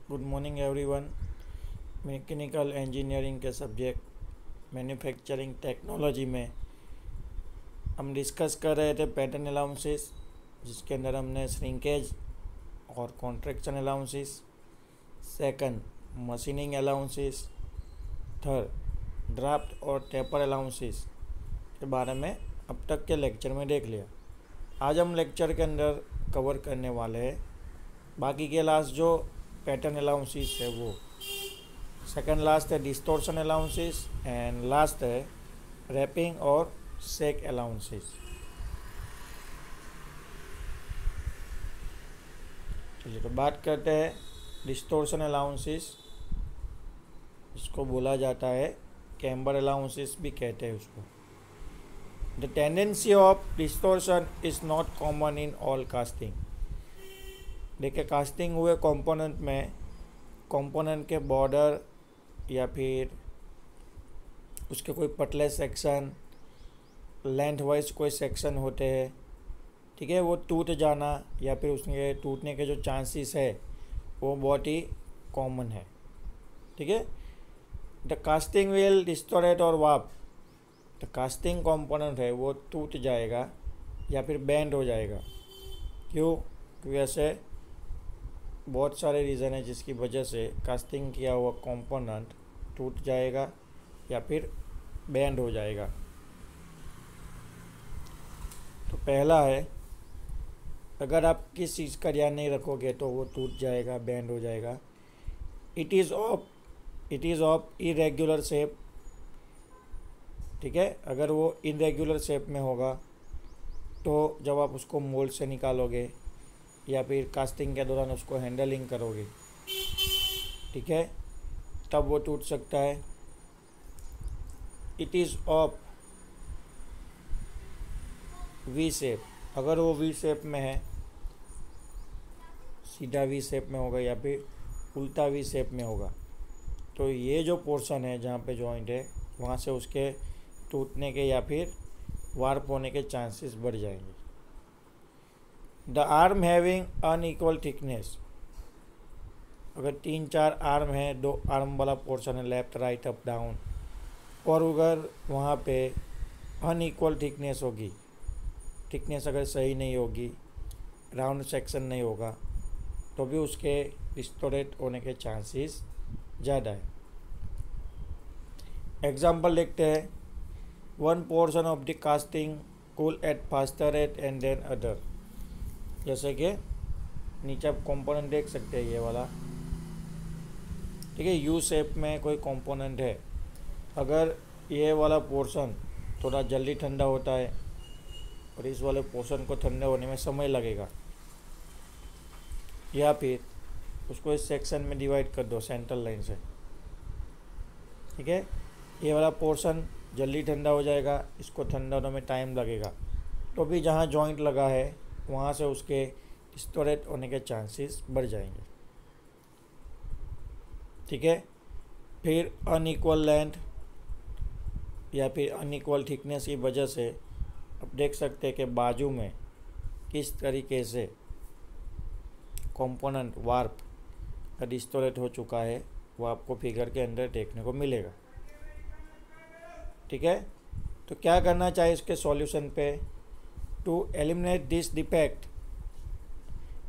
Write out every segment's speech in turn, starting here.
Good morning everyone. Mechanical engineering के subject manufacturing technology में हम डिस्कस कर रहे थे पैटर्न अलाउंसेस, जिसके अंदर हमने श्रिंकेज और contraction allowances, second machining allowances, third draft और टेपर अलाउंसेस के बारे में अब तक के लेक्चर में देख लिया। आज हम लेक्चर के अंदर कवर करने वाले हैं बाकी के लास्ट जो पैटर्न अलाउंसेस है वो। सेकंड लास्ट है डिस्टोर्शन अलाउंसेस एंड लास्ट है रैपिंग और सेक अलाउंसेस। चलिए तो बात करते हैं डिस्टोर्शन अलाउंसेस। इसको बोला जाता है कैम्बर अलाउंसेस भी कहते हैं उसको। The tendency of distortion is not common in all casting. देखिए, कास्टिंग हुए कंपोनेंट में कंपोनेंट के बॉर्डर या फिर उसके कोई पतले सेक्शन, लेंथ वाइज कोई सेक्शन होते हैं, ठीक है, वो टूट जाना या फिर उसके टूटने के जो चांसेस है वो बहुत ही कॉमन है। ठीक है, द कास्टिंग विल डिस्टोरेट और वार्प। द कास्टिंग कंपोनेंट है वो टूट जाएगा या फिर बेंड हो जाएगा। क्यों? क्योंकि ऐसे बहुत सारे रीज़न है जिसकी वजह से कास्टिंग किया हुआ कंपोनेंट टूट जाएगा या फिर बेंड हो जाएगा। तो पहला है, अगर आप किस चीज़ का ध्यान नहीं रखोगे तो वो टूट जाएगा, बेंड हो जाएगा। It is of irregular shape. ठीक है, अगर वो इरेगुलर शेप में होगा तो जब आप उसको मोल्ड से निकालोगे या फिर कास्टिंग के दौरान उसको हैंडलिंग करोगे, ठीक है, तब वो टूट सकता है। It is of V shape. अगर वो वी शेप में है, सीधा वी शेप में होगा या फिर उल्टा वी शेप में होगा, तो ये जो पोर्शन है जहाँ पे जॉइंट है वहाँ से उसके टूटने के या फिर वार्प होने के चांसेस बढ़ जाएंगे। The arm having unequal thickness. अगर 3-4 आर्म है, 2 आर्म वाला पोर्शन है, लेफ्ट राइट अप डाउन, और अगर वहाँ पे अनइक्वल थिकनेस होगी, थिकनेस अगर सही नहीं होगी, राउंड सेक्शन नहीं होगा, तो भी उसके डिस्टोरेट होने के चांसेस ज़्यादा है। एग्जाम्पल देखते हैं, one portion of the casting cool at faster rate and then other. जैसे कि नीचे आप कंपोनेंट देख सकते हैं, ये वाला, ठीक है, यू शेप में कोई कंपोनेंट है। अगर ये वाला पोर्शन थोड़ा जल्दी ठंडा होता है और इस वाले पोर्शन को ठंडा होने में समय लगेगा, या फिर उसको इस सेक्शन में डिवाइड कर दो सेंट्रल लाइन से, ठीक है, ये वाला पोर्शन जल्दी ठंडा हो जाएगा, इसको ठंडा होने में टाइम लगेगा, तो भी जहाँ जॉइंट लगा है वहाँ से उसके डिस्टोरेट होने के चांसेस बढ़ जाएंगे। ठीक है, फिर अनइक्वल लेंथ या फिर अनइक्वल थिकनेस की वजह से आप देख सकते हैं कि बाजू में किस तरीके से कंपोनेंट वार्प का डिस्टोरेट हो चुका है, वो आपको फिगर के अंदर देखने को मिलेगा। ठीक है, तो क्या करना चाहिए इसके सॉल्यूशन पे? To eliminate this defect,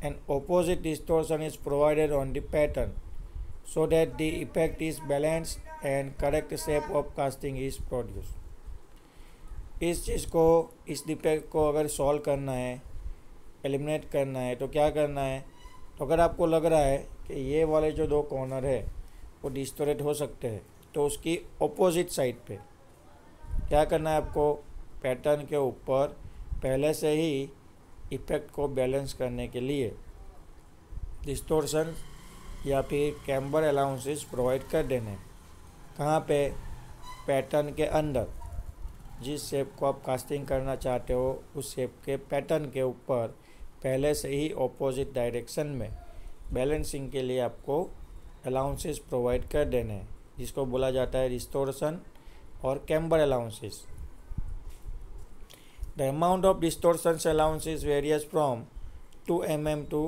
an opposite distortion is provided on the pattern so that the effect is balanced and correct shape of casting is produced. इस चीज़ को, इस डिफेक्ट को अगर सॉल्व करना है, एलिमिनेट करना है, तो क्या करना है? तो अगर आपको लग रहा है कि ये वाले जो 2 कॉर्नर है वो डिस्टोरेट हो सकते हैं, तो उसकी ऑपोजिट साइड पे क्या करना है आपको? पैटर्न के ऊपर पहले से ही इफेक्ट को बैलेंस करने के लिए डिस्टोर्शन या फिर कैम्बर अलाउंसेस प्रोवाइड कर देने। कहाँ पे? पैटर्न के अंदर। जिस शेप को आप कास्टिंग करना चाहते हो उस शेप के पैटर्न के ऊपर पहले से ही ऑपोजिट डायरेक्शन में बैलेंसिंग के लिए आपको अलाउंसेस प्रोवाइड कर देने हैं, जिसको बोला जाता है डिस्टोर्शन और camber allowances. The amount of distortion allowances varies from 2 mm to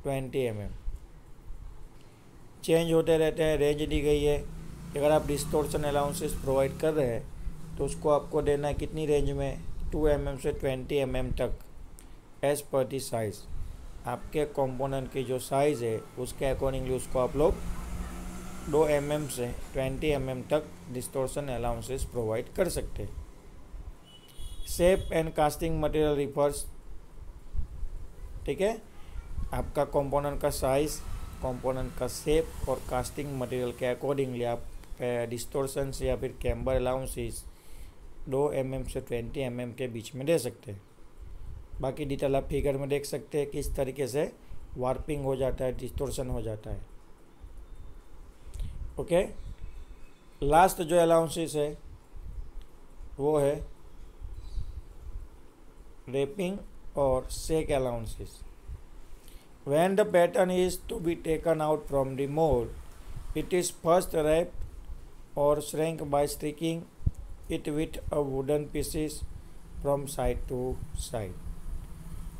20 mm. Change होते रहते हैं। रेंज दी गई है कि अगर आप डिस्टोर्शन अलाउंसेस प्रोवाइड कर रहे हैं तो उसको आपको देना है कितनी रेंज में, 2 mm से 20 mm तक, एज पर दी साइज़। आपके कंपोनेंट की जो साइज़ है उसके अकॉर्डिंगली उसको आप लोग 2 mm से 20 mm तक डिस्टोर्शन अलाउंसेस प्रोवाइड कर सकते हैं। Shape and casting material refers, ठीक है, आपका कंपोनेंट का साइज़, कंपोनेंट का शेप और कास्टिंग मटेरियल के अकॉर्डिंगली आप डिस्टोर्शन या फिर कैम्बर अलाउंसेस 2 mm से 20 mm के बीच में दे सकते हैं। बाकी डिटेल आप फिगर में देख सकते हैं किस तरीके से वार्पिंग हो जाता है, डिस्टोर्शन हो जाता है। ओके, लास्ट जो अलाउंसेस है वो है रैपिंग और shake allowances. When the pattern is to be taken out from the mold, it is first wrapped or shrunk by sticking it with a wooden pieces from side to side।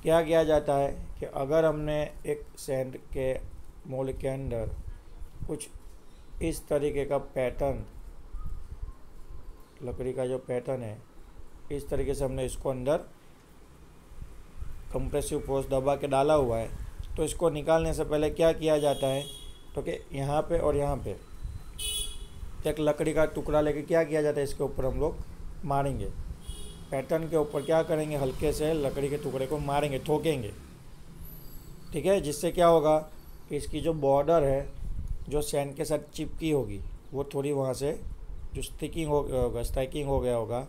क्या किया जाता है कि अगर हमने एक sand के mould के अंदर कुछ इस तरीके का पैटर्न, लकड़ी का जो पैटर्न है, इस तरीके से हमने इसको अंदर कंप्रेसिव फोर्स दबा के डाला हुआ है, तो इसको निकालने से पहले क्या किया जाता है तो कि यहाँ पे और यहाँ पे एक लकड़ी का टुकड़ा लेके क्या किया जाता है, इसके ऊपर हम लोग मारेंगे, पैटर्न के ऊपर क्या करेंगे, हल्के से लकड़ी के टुकड़े को मारेंगे, ठोकेंगे, ठीक है, जिससे क्या होगा कि इसकी जो बॉर्डर है जो सैंड के साथ चिपकी होगी वो थोड़ी वहाँ से जो स्टिकिंग हो गया होगा, स्ट्राइकिंग हो गया होगा,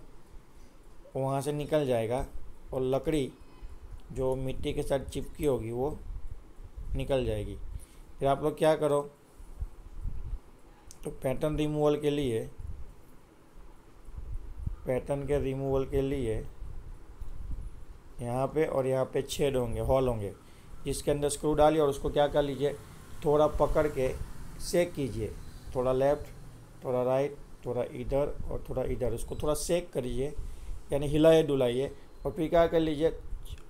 वो वहाँ से निकल जाएगा और लकड़ी जो मिट्टी के साथ चिपकी होगी वो निकल जाएगी। फिर आप लोग क्या करो तो पैटर्न रिमूवल के लिए, पैटर्न के रिमूवल के लिए यहाँ पे और यहाँ पे छेद होंगे, हॉल होंगे, जिसके अंदर स्क्रू डालिए और उसको क्या कर लीजिए, थोड़ा पकड़ के सेक कीजिए, थोड़ा लेफ्ट, थोड़ा राइट, थोड़ा इधर और थोड़ा इधर, उसको थोड़ा सेक करिए, यानी हिलाइए डुलाइए, और फिर क्या कर लीजिए,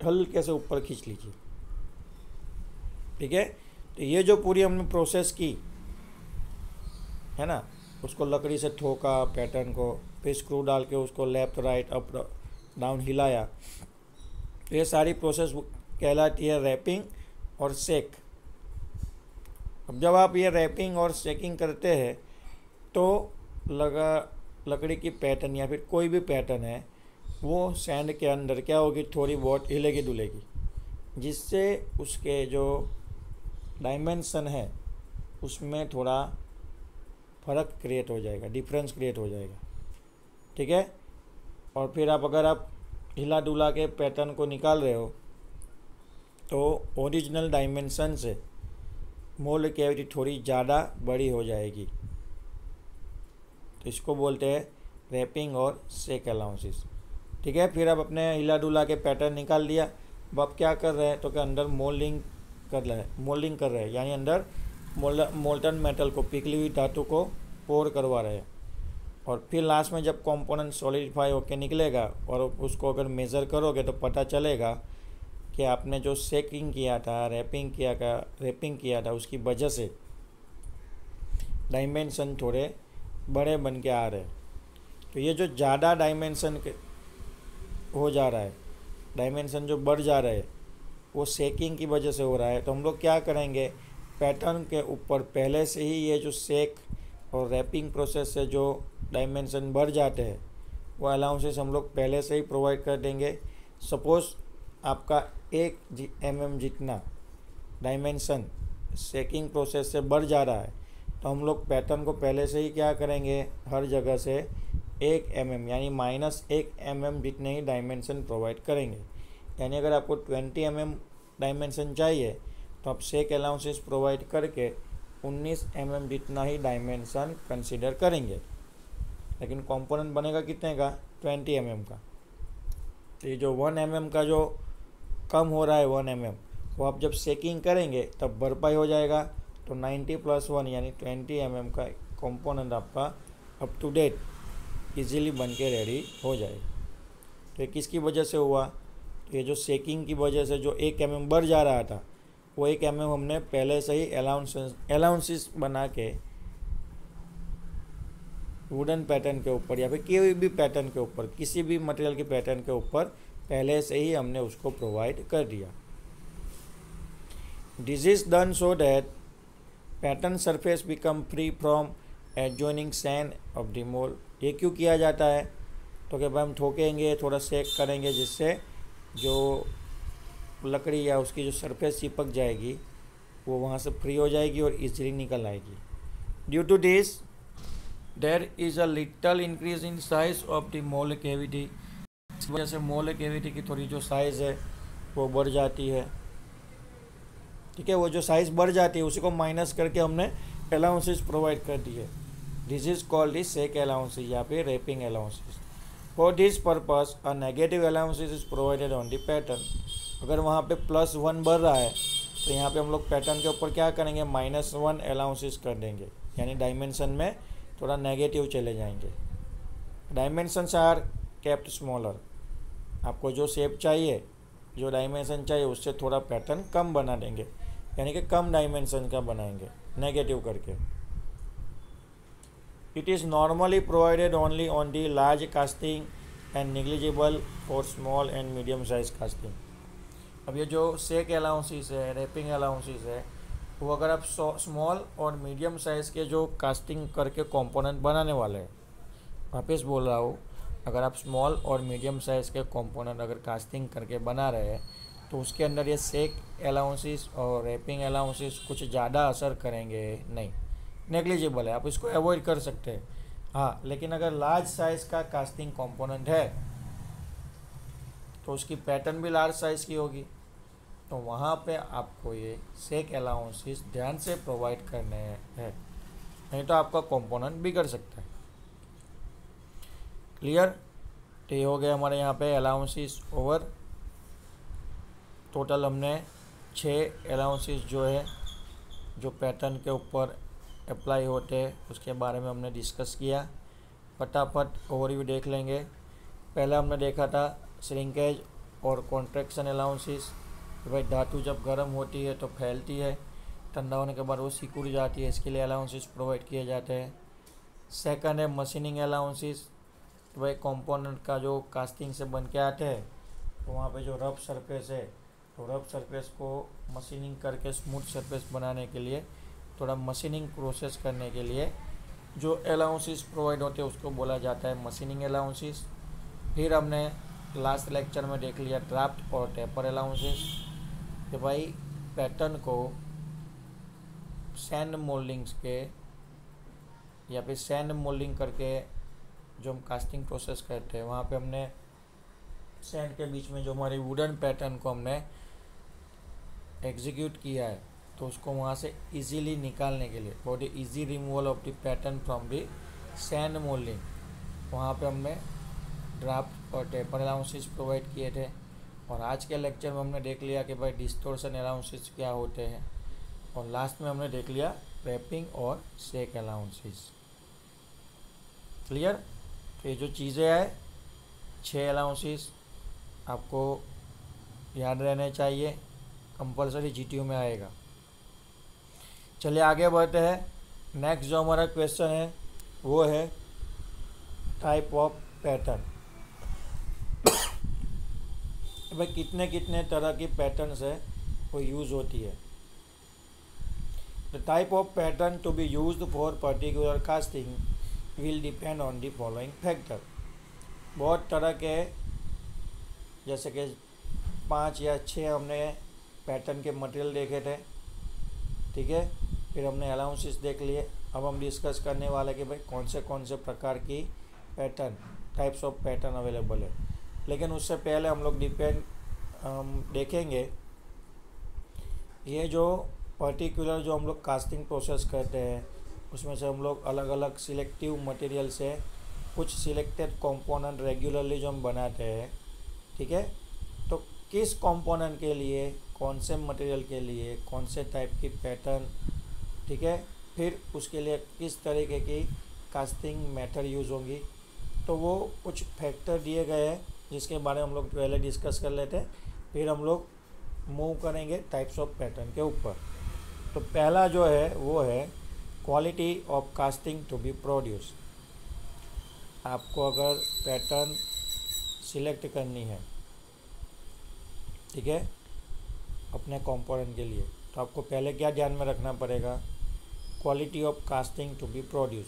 हल्के से ऊपर खींच लीजिए, ठीक है। तो ये जो पूरी हमने प्रोसेस की है ना, उसको लकड़ी से ठोका पैटर्न को, फिर स्क्रू डाल के उसको लेफ्ट राइट अप डाउन हिलाया, तो ये सारी प्रोसेस कहलाती है रैपिंग और शेक। अब जब आप ये रैपिंग और शेकिंग करते हैं तो लकड़ी की पैटर्न या फिर कोई भी पैटर्न है वो सैंड के अंदर क्या होगी, थोड़ी बहुत हिलेगी डुलेगी, जिससे उसके जो डायमेंशन है उसमें थोड़ा फ़र्क क्रिएट हो जाएगा, डिफरेंस क्रिएट हो जाएगा, ठीक है। और फिर अगर आप हिला डुला के पैटर्न को निकाल रहे हो तो ओरिजिनल डायमेंशन से मोल्ड कैविटी थोड़ी ज़्यादा बड़ी हो जाएगी, तो इसको बोलते हैं रैपिंग और शेक अलाउंसेस, ठीक है। फिर अब अपने हिला डुला के पैटर्न निकाल लिया, अब आप क्या कर रहे हैं तो कि अंदर मोल्डिंग कर रहे हैं, यानी अंदर मोल्टन मेटल को, पिघली हुई धातु को पोर करवा रहे हैं। और फिर लास्ट में जब कंपोनेंट सॉलिडिफाई होकर निकलेगा और उसको अगर मेज़र करोगे तो पता चलेगा कि आपने जो शेकिंग किया था, रैपिंग किया था, उसकी वजह से डायमेंशन थोड़े बड़े बन के आ रहे हैं। तो ये जो ज़्यादा डायमेंशन हो जा रहा है, डायमेंशन जो बढ़ जा रहा है, वो शेकिंग की वजह से हो रहा है। तो हम लोग क्या करेंगे, पैटर्न के ऊपर पहले से ही ये जो शेक और रैपिंग प्रोसेस से जो डायमेंशन बढ़ जाते हैं वो अलाउंसेस हम लोग पहले से ही प्रोवाइड कर देंगे। सपोज़ आपका 1 mm जितना डायमेंशन शेकिंग प्रोसेस से बढ़ जा रहा है तो हम लोग पैटर्न को पहले से ही क्या करेंगे, हर जगह से 1 mm यानी -1 mm जितने ही डायमेंशन प्रोवाइड करेंगे। यानी अगर आपको 20 mm डायमेंशन चाहिए तो आप शेक अलाउंसेस प्रोवाइड करके 19 mm जितना ही डायमेंशन कंसीडर करेंगे, लेकिन कंपोनेंट बनेगा कितने का, 20 mm का। तो ये जो 1 mm का जो कम हो रहा है 1 mm, वो आप जब शेकिंग करेंगे तब भरपाई हो जाएगा, तो 90 + 1 यानी 20 mm का कंपोनेंट आपका अप टू डेट इजीली बन के रेडी हो जाएगा। तो ये किसकी वजह से हुआ, तो ये जो शेकिंग की वजह से जो 1 mm बढ़ जा रहा था वो 1 mm हमने पहले से ही अलाउंसेस बना के वुडन पैटर्न के ऊपर या फिर कोई भी पैटर्न के ऊपर, किसी भी मटेरियल के पैटर्न के ऊपर पहले से ही हमने उसको प्रोवाइड कर दिया। This is done so that pattern surface become free from adjoining sand of the mould. ये क्यों किया जाता है? तो कि भाई हम ठोकेंगे, थोड़ा सेक करेंगे, जिससे जो लकड़ी या उसकी जो सरफेस चिपक जाएगी वो वहाँ से फ्री हो जाएगी और इजीली निकल आएगी। Due to this there is a little increase in size of the mould cavity. इस वजह से मोल्ड कैविटी की थोड़ी जो साइज़ है वो बढ़ जाती है। ठीक है, वो जो साइज़ बढ़ जाती है उसी को माइनस करके हमने अलाउंसेस प्रोवाइड कर दी है। This is called the shake allowances या फिर rapping allowances. For this purpose a negative allowances is provided on the pattern. अगर वहाँ पे +1 बढ़ रहा है तो यहाँ पे हम लोग पैटर्न के ऊपर क्या करेंगे, -1 अलाउंसेस कर देंगे, यानी डायमेंशन में थोड़ा नेगेटिव चले जाएंगे। Dimensions are kept smaller. आपको जो शेप चाहिए, जो डायमेंशन चाहिए, उससे थोड़ा पैटर्न कम बना देंगे, यानी कि कम डायमेंशन का बनाएंगे नेगेटिव करके। It is normally provided only on the large casting and negligible for small and medium size casting. अब ये जो सेक अलाउंसेस है, रैपिंग अलाउंसेस है, वो अगर आप स्मॉल और मीडियम साइज़ के जो कास्टिंग करके कंपोनेंट बनाने वाले हैं, वापस बोल रहा हूँ, अगर आप स्मॉल और मीडियम साइज़ के कंपोनेंट अगर कास्टिंग करके बना रहे हैं तो उसके अंदर ये सेक अलाउंसेस और रैपिंग अलाउंसेस कुछ ज़्यादा असर करेंगे नहीं, नेग्लिजिबल है, आप इसको अवॉइड कर सकते हैं। हाँ, लेकिन अगर लार्ज साइज़ का कास्टिंग कंपोनेंट है तो उसकी पैटर्न भी लार्ज साइज़ की होगी, तो वहाँ पे आपको ये सेक अलाउंसेस ध्यान से प्रोवाइड करने हैं, नहीं तो आपका कंपोनेंट बिगड़ सकता है। क्लियर? तो ये हो गया हमारे यहाँ पे अलाउंसेस ओवर। टोटल हमने 6 अलाउंसेस जो है जो पैटर्न के ऊपर अप्लाई होते हैं उसके बारे में हमने डिस्कस किया। फटाफट ओवरव्यू देख लेंगे। पहले हमने देखा था श्रिंकेज और कॉन्ट्रैक्शन अलाउंसेस। भाई धातु जब गर्म होती है तो फैलती है, ठंडा होने के बाद वो सिकुड़ जाती है, इसके लिए अलाउंसेस प्रोवाइड किए जाते हैं। सेकंड है मशीनिंग अलाउंसेस। तो भाई कंपोनेंट का जो कास्टिंग से बन के आते हैं तो वहाँ पे जो रफ सरफेस है तो रफ सरफेस को मशीनिंग करके स्मूथ सरफेस बनाने के लिए, थोड़ा मशीनिंग प्रोसेस करने के लिए जो अलाउंसेस प्रोवाइड होते हैं उसको बोला जाता है मशीनिंग अलाउंसेस। फिर हमने लास्ट लेक्चर में देख लिया ड्राफ्ट और टेपर अलाउंसेस, कि भाई पैटर्न को सैंड मोल्डिंग्स के या फिर सैंड मोल्डिंग करके जो हम कास्टिंग प्रोसेस करते हैं वहाँ पे हमने सैंड के बीच में जो हमारी वुडन पैटर्न को हमने एग्जीक्यूट किया है तो उसको वहाँ से इजीली निकालने के लिए for the easy removal of the pattern from the sand moulding वहाँ पे हमने ड्राफ्ट और टेपर अलाउंसेस प्रोवाइड किए थे। और आज के लेक्चर में हमने देख लिया कि भाई डिस्टोर्शन अलाउंसेस क्या होते हैं, और लास्ट में हमने देख लिया रैपिंग और सेक अलाउंसेस। क्लियर? तो ये जो चीज़ें हैं 6 अलाउंसेस आपको याद रहने चाहिए, कंपलसरी जीटीयू में आएगा। चलिए आगे बढ़ते हैं। नेक्स्ट जो हमारा क्वेश्चन है वो है टाइप ऑफ पैटर्न। भाई कितने कितने तरह की पैटर्न्स है वो यूज़ होती है। The type of pattern to be used for particular casting will depend on the following factor. बहुत तरह के, जैसे कि 5 या 6 हमने पैटर्न के मटेरियल देखे थे, ठीक है। फिर हमने अलाउंसेस देख लिए। अब हम डिस्कस करने वाले कि भाई कौन से प्रकार की pattern, types of pattern available है। लेकिन उससे पहले हम लोग देखेंगे ये जो पर्टिकुलर जो हम लोग कास्टिंग प्रोसेस करते हैं उसमें से हम लोग अलग अलग सिलेक्टिव मटेरियल से कुछ सिलेक्टेड कंपोनेंट रेगुलरली जो हम बनाते हैं, ठीक है। तो किस कंपोनेंट के लिए, कौन से मटेरियल के लिए कौन से टाइप की पैटर्न, ठीक है, फिर उसके लिए किस तरीके की कास्टिंग मेथड यूज़ होंगी, तो वो कुछ फैक्टर दिए गए हैं जिसके बारे में हम लोग पहले डिस्कस कर लेते हैं। फिर हम लोग मूव करेंगे टाइप्स ऑफ पैटर्न के ऊपर। तो पहला जो है वो है quality of casting to be produce. आपको अगर पैटर्न सिलेक्ट करनी है, ठीक है, अपने कंपोनेंट के लिए, तो आपको पहले क्या ध्यान में रखना पड़ेगा, quality of casting to be produce.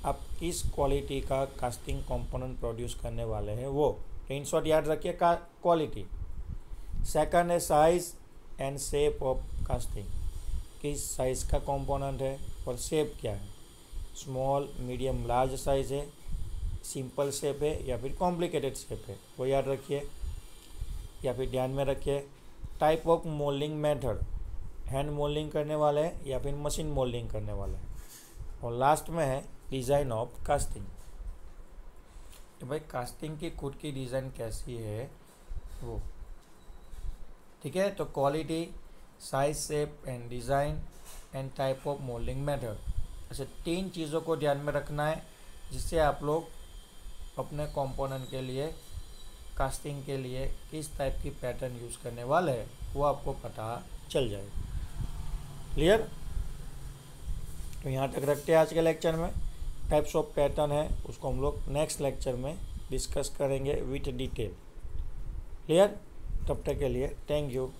आप किस क्वालिटी का कास्टिंग कंपोनेंट प्रोड्यूस करने वाले हैं वो, इन शॉर्ट याद रखिए का क्वालिटी। सेकंड है size and shape of casting, किस साइज़ का कंपोनेंट है और शेप क्या है, स्मॉल मीडियम लार्ज साइज है, सिंपल शेप है या फिर कॉम्प्लिकेटेड शेप है, वो याद रखिए या फिर ध्यान में रखिए। Type of moulding method, hand moulding करने वाले हैं या फिर मशीन मोल्डिंग करने वाले हैं। और लास्ट में है डिज़ाइन ऑफ कास्टिंग, तो भाई कास्टिंग की खुद की डिज़ाइन कैसी है वो, ठीक है। तो quality, size, shape and design and type of moulding method, ऐसे 3 चीज़ों को ध्यान में रखना है जिससे आप लोग अपने कंपोनेंट के लिए, कास्टिंग के लिए किस टाइप की पैटर्न यूज़ करने वाले हैं वो आपको पता चल जाएगा। क्लियर? तो यहाँ तक रखते हैं आज के लेक्चर में। टाइप्स ऑफ पैटर्न है उसको हम लोग नेक्स्ट लेक्चर में डिस्कस करेंगे विथ डिटेल। क्लियर? तब तक के लिए थैंक यू।